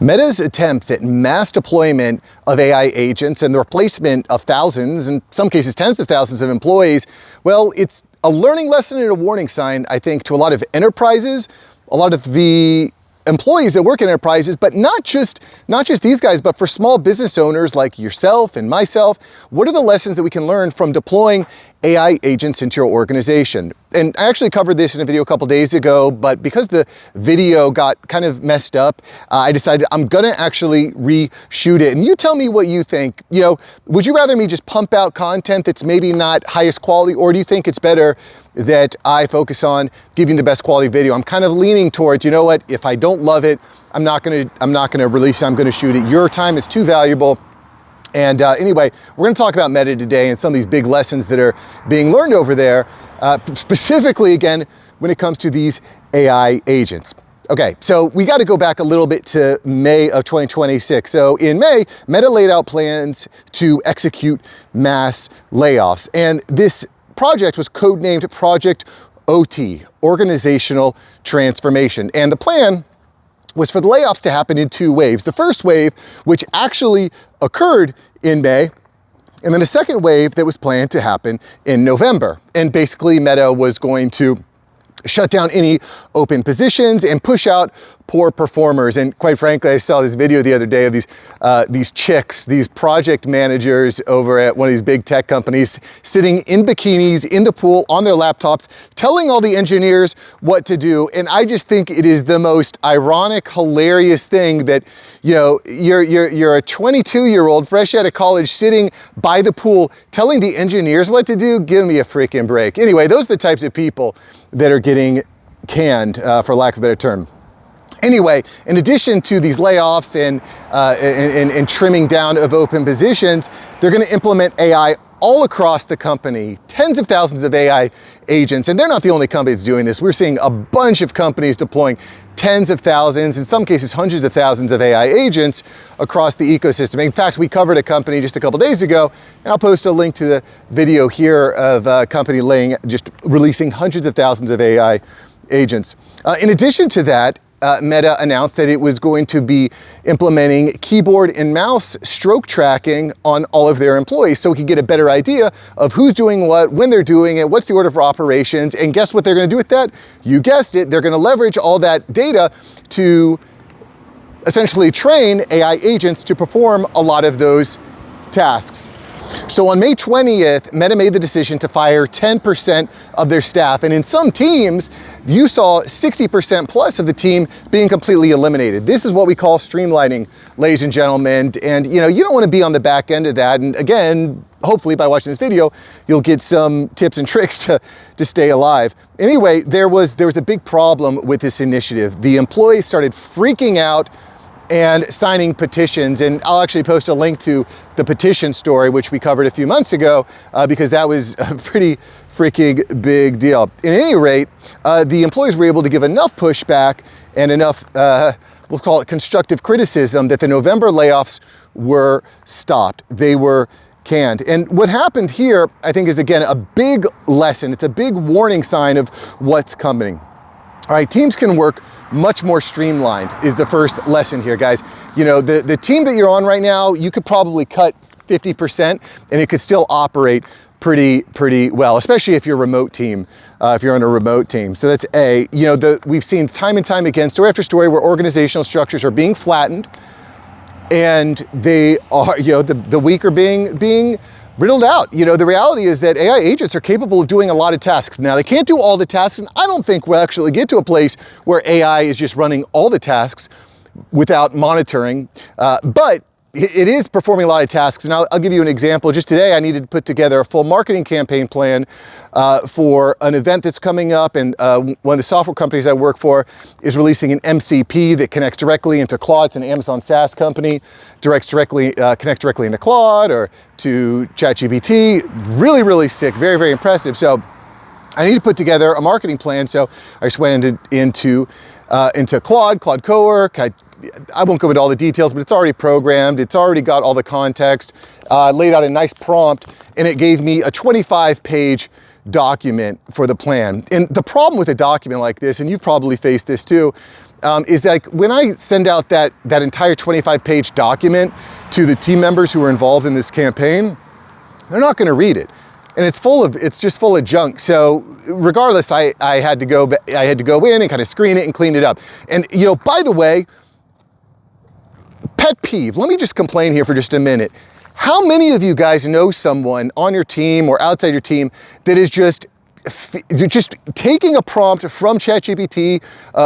Meta's attempts at mass deployment of AI agents and the replacement of thousands, in some cases tens of thousands of employees, well, it's a learning lesson and a warning sign, I think, to a lot of enterprises, a lot of the employees that work in enterprises, but not just these guys, but for small business owners like yourself and myself. What are the lessons that we can learn from deploying AI agents into your organization? And I actually covered this in a video a couple days ago, but because the video got kind of messed up, I decided I'm gonna actually reshoot it. And you tell me what you think. You know, would you rather me just pump out content that's maybe not highest quality, or do you think it's better that I focus on giving the best quality video? I'm kind of leaning towards, you know what, if I don't love it, I'm not gonna release it, I'm gonna shoot it. Your time is too valuable. And anyway, we're gonna talk about Meta today and some of these big lessons that are being learned over there, specifically, again, when it comes to these AI agents. Okay, so we got to go back a little bit to May of 2026. So in May, Meta laid out plans to execute mass layoffs. And this project was codenamed Project OT, Organizational Transformation. And the plan was for the layoffs to happen in two waves. The first wave, which actually occurred in May, and then a second wave that was planned to happen in November. And basically Meta was going to shut down any open positions and push out poor performers. And quite frankly, I saw this video the other day of these chicks, these project managers over at one of these big tech companies, sitting in bikinis in the pool on their laptops, telling all the engineers what to do. And I just think it is the most ironic, hilarious thing that, you know, you're a 22-year-old fresh out of college sitting by the pool telling the engineers what to do. Give me a freaking break. Anyway, those are the types of people that are getting canned, for lack of a better term. Anyway, in addition to these layoffs and trimming down of open positions, they're going to implement AI all across the company, tens of thousands of AI agents. And they're not the only companies doing this. We're seeing a bunch of companies deploying tens of thousands, in some cases hundreds of thousands of AI agents across the ecosystem. In fact, we covered a company just a couple days ago, and I'll post a link to the video here of a company just releasing hundreds of thousands of AI agents. In addition to that, Meta announced that it was going to be implementing keyboard and mouse stroke tracking on all of their employees so we could get a better idea of who's doing what, when they're doing it, what's the order of operations, and guess what they're gonna do with that? You guessed it, they're gonna leverage all that data to essentially train AI agents to perform a lot of those tasks. So on May 20th, Meta made the decision to fire 10% of their staff. And in some teams, you saw 60% plus of the team being completely eliminated. This is what we call streamlining, ladies and gentlemen. And you know, you don't want to be on the back end of that. And again, hopefully by watching this video, you'll get some tips and tricks to stay alive. Anyway, there was a big problem with this initiative. The employees started freaking out and signing petitions. And I'll actually post a link to the petition story, which we covered a few months ago, because that was a pretty freaking big deal. At any rate, the employees were able to give enough pushback and enough, we'll call it constructive criticism, that the November layoffs were stopped. They were canned. And what happened here, I think, is again a big lesson. It's a big warning sign of what's coming. All right, teams can work much more streamlined is the first lesson here, guys. You know, the team that you're on right now, you could probably cut 50% and it could still operate pretty well, especially if you're a remote team, if you're on a remote team. So that's A. You know, we've seen time and time again, story after story, where organizational structures are being flattened and they are, you know, the weak are being riddled out. You know, the reality is that AI agents are capable of doing a lot of tasks. Now, they can't do all the tasks, and I don't think we'll actually get to a place where AI is just running all the tasks without monitoring, but it is performing a lot of tasks. And I'll give you an example. Just today, I needed to put together a full marketing campaign plan for an event that's coming up. And one of the software companies I work for is releasing an MCP that connects directly into Claude. It's an Amazon SaaS company, connects directly into Claude or to ChatGPT. Really, really sick. Very, very impressive. So I need to put together a marketing plan. So I just went into Claude Cowork. I won't go into all the details, but it's already programmed. It's already got all the context, laid out a nice prompt, and it gave me a 25-page document for the plan. And the problem with a document like this, and you've probably faced this too, is that when I send out that entire 25-page document to the team members who are involved in this campaign, they're not gonna read it. And it's just full of junk. So regardless, I had to go in and kind of screen it and clean it up. And by the way, pet peeve, let me just complain here for just a minute. How many of you guys know someone on your team or outside your team that is just taking a prompt from ChatGPT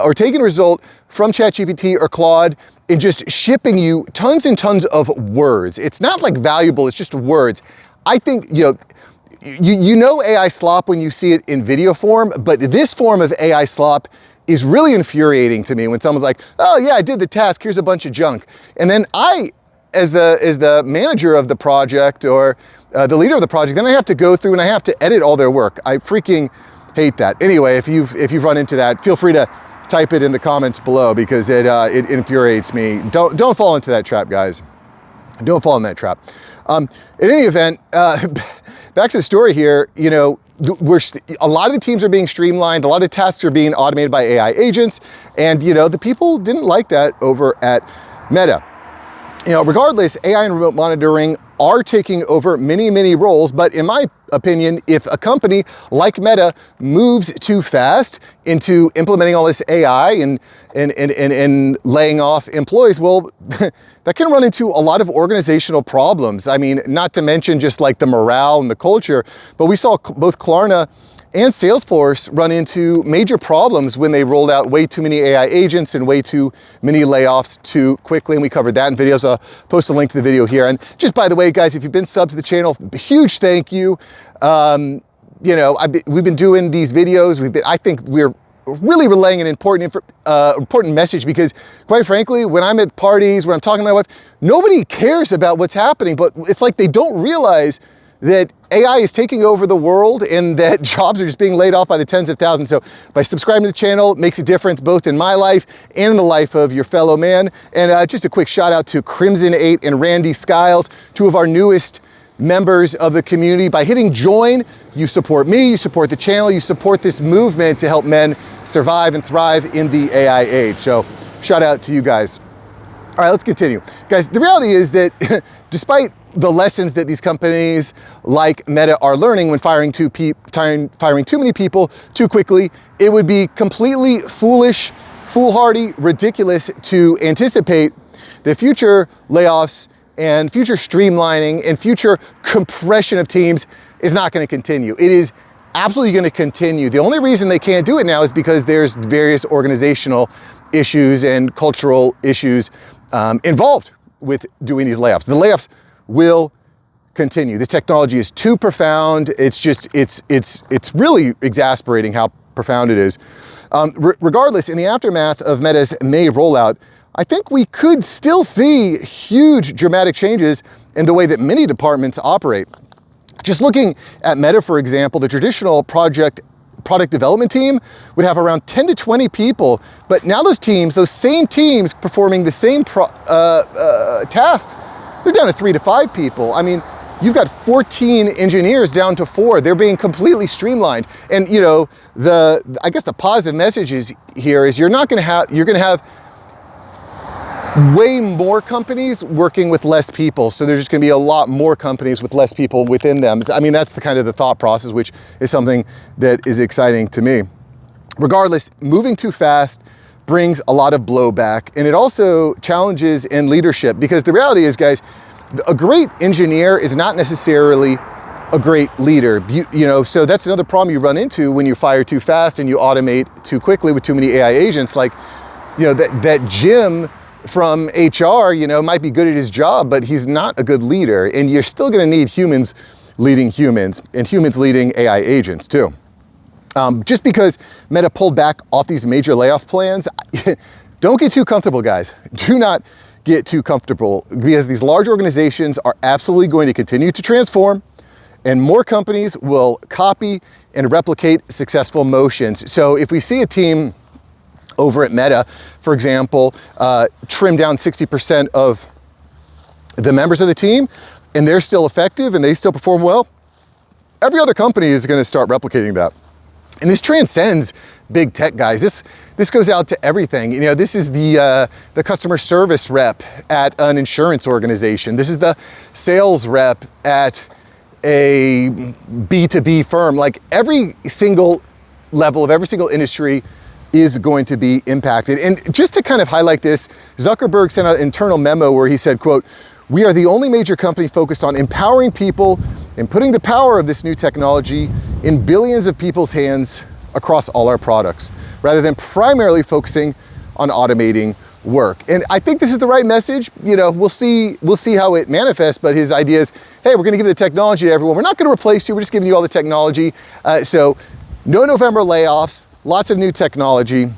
or taking a result from ChatGPT or Claude and just shipping you tons and tons of words? It's not like valuable, it's just words. I think, you know AI slop when you see it in video form, but this form of AI slop is really infuriating to me when someone's like, oh yeah, I did the task, here's a bunch of junk. And then I, as the manager of the project or the leader of the project, then I have to go through and I have to edit all their work. I freaking hate that. Anyway, if you've run into that, feel free to type it in the comments below because it infuriates me. Don't fall into that trap, guys. Don't fall in that trap. In any event, back to the story here, a lot of the teams are being streamlined, a lot of tasks are being automated by AI agents, and the people didn't like that over at Meta. Regardless, AI and remote monitoring are taking over many roles, but in my opinion, if a company like Meta moves too fast into implementing all this AI and laying off employees, well, that can run into a lot of organizational problems. I mean, not to mention just like the morale and the culture, but we saw both Klarna and Salesforce run into major problems when they rolled out way too many AI agents and way too many layoffs too quickly. And we covered that in videos. I'll post a link to the video here. And just by the way, guys, if you've been subbed to the channel, huge thank you. We've been doing these videos. I think we're really relaying an important message because quite frankly, when I'm at parties, when I'm talking to my wife, nobody cares about what's happening, but it's like they don't realize that AI is taking over the world and that jobs are just being laid off by the tens of thousands. So by subscribing to the channel, it makes a difference both in my life and in the life of your fellow man. And just a quick shout out to Crimson8 and Randy Skiles, two of our newest members of the community. By hitting join, you support me, you support the channel, you support this movement to help men survive and thrive in the AI age. So shout out to you guys. All right, let's continue. Guys, the reality is that despite the lessons that these companies like Meta are learning when firing too many people too quickly, it would be completely foolish, foolhardy, ridiculous to anticipate that future layoffs and future streamlining and future compression of teams is not going to continue. It is absolutely going to continue. The only reason they can't do it now is because there's various organizational issues and cultural issues involved with doing these layoffs. The layoffs will continue. This technology is too profound. It's really exasperating how profound it is. Regardless, in the aftermath of Meta's May rollout, I think we could still see huge dramatic changes in the way that many departments operate. Just looking at Meta, for example, the traditional product development team would have around 10 to 20 people, but now those same teams performing the same tasks, they're down to 3 to 5 people. I mean, you've got 14 engineers down to 4. They're being completely streamlined. And I guess the positive message here is you're going to have way more companies working with less people. So there's just going to be a lot more companies with less people within them. I mean, that's the thought process, which is something that is exciting to me. Regardless, moving too fast brings a lot of blowback, and it also challenges in leadership, because the reality is, guys, a great engineer is not necessarily a great leader. So that's another problem you run into when you fire too fast and you automate too quickly with too many AI agents. Like, that Jim from HR, might be good at his job, but he's not a good leader. And you're still going to need humans leading humans and humans leading AI agents too. Just because Meta pulled back off these major layoff plans, don't get too comfortable, guys. Do not get too comfortable, because these large organizations are absolutely going to continue to transform, and more companies will copy and replicate successful motions. So if we see a team over at Meta, for example, trim down 60% of the members of the team, and they're still effective and they still perform well, every other company is going to start replicating that. And this transcends big tech guys. This goes out to everything. You know, this is the customer service rep at an insurance organization. This is the sales rep at a B2B firm. Like every single level of every single industry is going to be impacted. And just to kind of highlight this, Zuckerberg sent out an internal memo where he said, quote, "We are the only major company focused on empowering people and putting the power of this new technology in billions of people's hands across all our products, rather than primarily focusing on automating work." And I think this is the right message. You know, we'll see how it manifests, but his idea is, hey, we're gonna give the technology to everyone. We're not gonna replace you, we're just giving you all the technology. So no November layoffs, lots of new technology.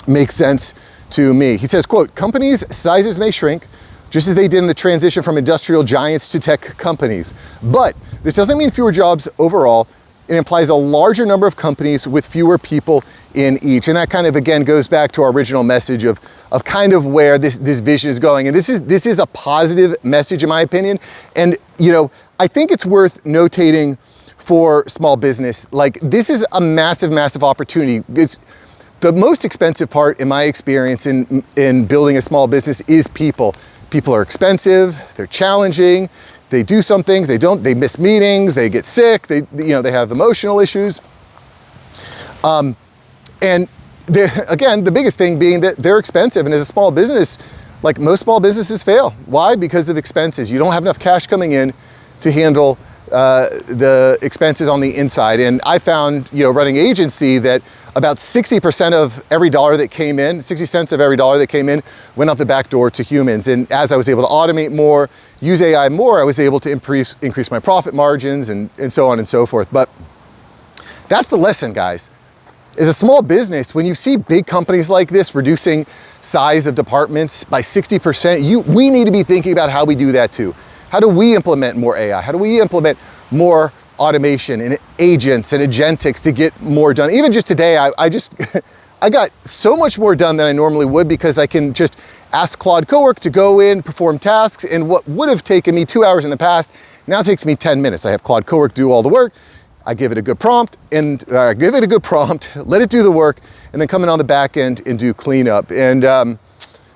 Makes sense to me. He says, quote, "Companies' sizes may shrink, just as they did in the transition from industrial giants to tech companies. But this doesn't mean fewer jobs overall. It implies a larger number of companies with fewer people in each." And that kind of, again, goes back to our original message of kind of where this vision is going. And this is a positive message, in my opinion. And, you know, I think it's worth notating for small business. Like, this is a massive, massive opportunity. It's the most expensive part, in my experience, in building a small business is people. People are expensive, they're challenging, they do some things, they miss meetings, they get sick, they have emotional issues. And again, the biggest thing being that they're expensive. And as a small business, like most small businesses fail. Why? Because of expenses. You don't have enough cash coming in to handle the expenses on the inside. And I found, running agency, that about 60% of every dollar that came in, 60 cents of every dollar that came in, went out the back door to humans. And as I was able to automate more, use AI more, I was able to increase my profit margins and so on and so forth. But that's the lesson, guys. As a small business, when you see big companies like this reducing size of departments by 60%, we need to be thinking about how we do that too. How do we implement more AI? How do we implement more automation and agents and agentics to get more done? Even just today, I got so much more done than I normally would, because I can just ask Claude Cowork to go in, perform tasks, and what would have taken me 2 hours in the past now takes me 10 minutes. I have Claude Cowork do all the work. I give it a good prompt let it do the work, and then come in on the back end and do cleanup. And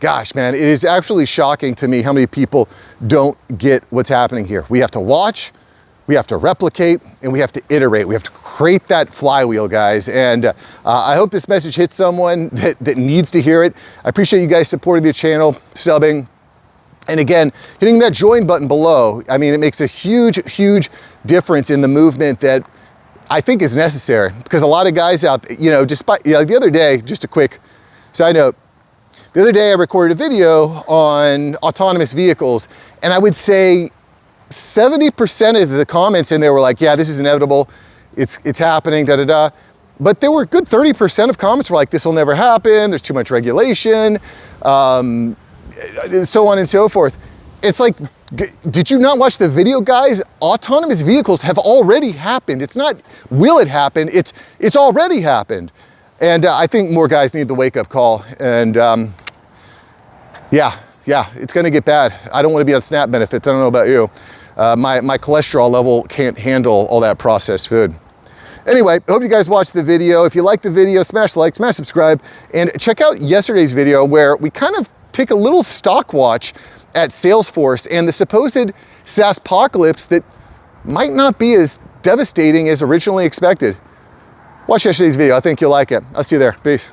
gosh, man, it is actually shocking to me how many people don't get what's happening here. We have to watch, we have to replicate, and we have to iterate. We have to create that flywheel, guys. And I hope this message hits someone that needs to hear it. I appreciate you guys supporting the channel, subbing, and again, hitting that join button below. I mean, it makes a huge, huge difference in the movement that I think is necessary, because a lot of guys out, the other day, just a quick side note, the other day I recorded a video on autonomous vehicles, and I would say 70% of the comments in there were like, yeah, this is inevitable, it's happening, da-da-da. But there were a good 30% of comments were like, this will never happen, there's too much regulation, so on and so forth. It's like, did you not watch the video, guys? Autonomous vehicles have already happened. It's not, will it happen? It's already happened. And I think more guys need the wake-up call. And yeah, it's gonna get bad. I don't wanna be on SNAP benefits. I don't know about you. My cholesterol level can't handle all that processed food. Anyway, I hope you guys watched the video. If you liked the video, smash like, smash subscribe, and check out yesterday's video where we kind of take a little stock watch at Salesforce and the supposed SaaSpocalypse that might not be as devastating as originally expected. Watch yesterday's video. I think you'll like it. I'll see you there. Peace.